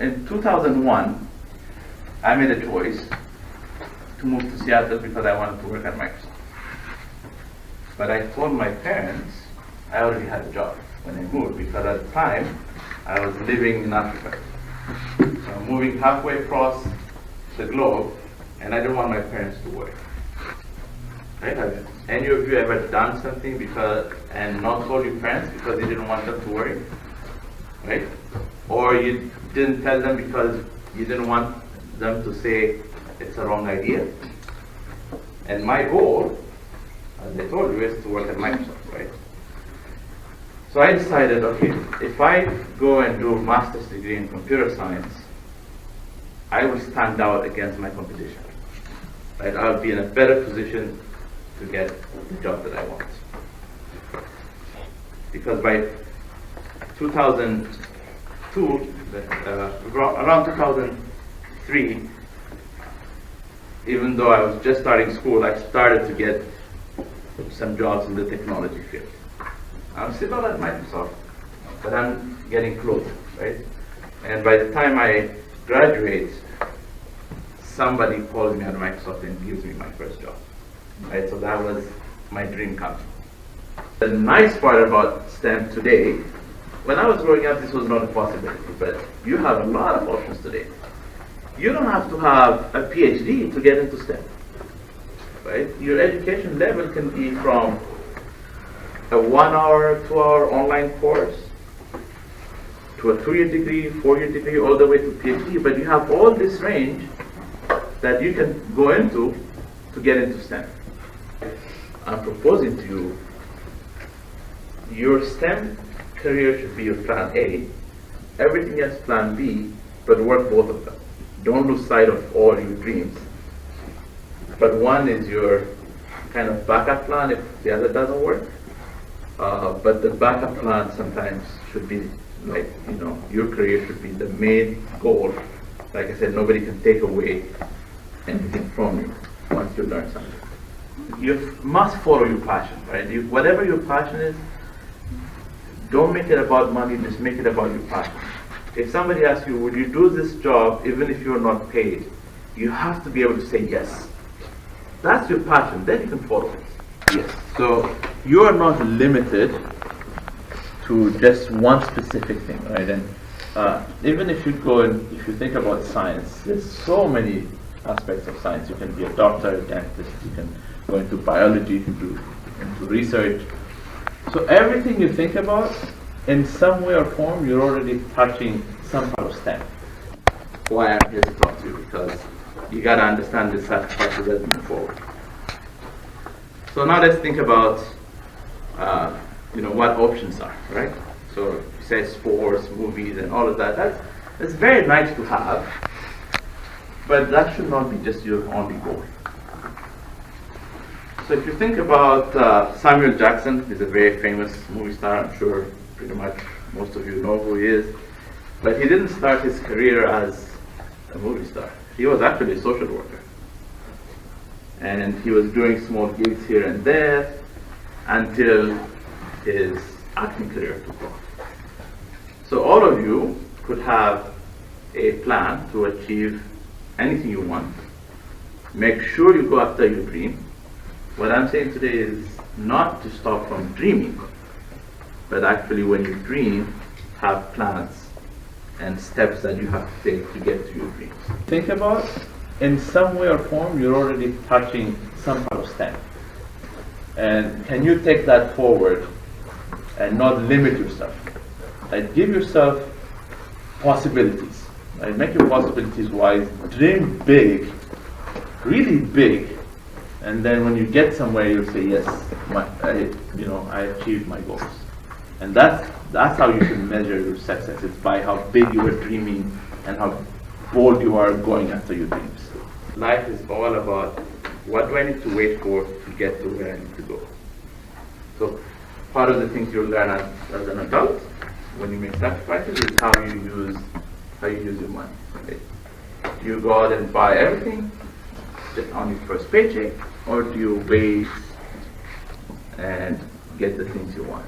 In 2001, I made a choice to move to Seattle because I wanted to work at Microsoft. But I told my parents I already had a job when I moved, because at the time I was living in Africa. So I'm moving halfway across the globe, and I didn't want my parents to worry. Right? Have any of you ever done something and not told your parents because you didn't want them to worry? Right? Or you didn't tell them because you didn't want them to say it's a wrong idea? And my goal, as I told you, is to work at Microsoft, right? So I decided, okay, if I go and do a master's degree in computer science, I will stand out against my competition. Right? I'll be in a better position to get the job that I want. Because by 2002, around 2003, even though I was just starting school, I started to get some jobs in the technology field. I'm still not at Microsoft, but I'm getting closer, right? And by the time I graduate, somebody calls me at Microsoft and gives me my first job, right? So that was my dream come true. The nice part about STEM today, when I was growing up, this was not a possibility, but you have a lot of options today. You don't have to have a PhD to get into STEM, right? Your education level can be from a 1 hour, 2 hour online course to a 2-year degree, 4-year degree, all the way to PhD, but you have all this range that you can go into to get into STEM. I'm proposing to you, your STEM career should be your plan A, everything else plan B, but work both of them. Don't lose sight of all your dreams. But one is your kind of backup plan if the other doesn't work. But the backup plan sometimes should be like, your career should be the main goal. Like I said, nobody can take away anything from you once you learn something. You must follow your passion, right? Whatever your passion is, don't make it about money, just make it about your passion. If somebody asks you, would you do this job even if you're not paid? You have to be able to say yes. That's your passion, then you can follow it. Yes. So you are not limited to just one specific thing, right? And even if you if you think about science, there's so many aspects of science. You can be a doctor, a dentist, you can go into biology, you can do into research. So everything you think about, in some way or form, you're already touching some part of STEM. Why I'm here to talk to you, because you got to understand this process as we move forward. So now let's think about what options are, right? So you say sports, movies, and all of that. That's very nice to have, but that should not be just your only goal. So if you think about Samuel Jackson, he's a very famous movie star. I'm sure pretty much most of you know who he is. But he didn't start his career as a movie star. He was actually a social worker. And he was doing small gigs here and there until his acting career took off. So all of you could have a plan to achieve anything you want. Make sure you go after your dream. What I'm saying today is not to stop from dreaming, but actually when you dream, have plans and steps that you have to take to get to your dreams. Think about, in some way or form, you're already touching some part of STEM. And can you take that forward and not limit yourself? Like, give yourself possibilities. Like, make your possibilities wise. Dream big, really big. And then when you get somewhere, you'll say, yes, I achieved my goals. And that's how you can measure your success. It's by how big you are dreaming and how bold you are going after your dreams. Life is all about what do I need to wait for to get to where I need to go. So part of the things you'll learn as an adult when you make sacrifices is how you use your money. Right? Do you go out and buy everything on your first paycheck, or do you wait and get the things you want?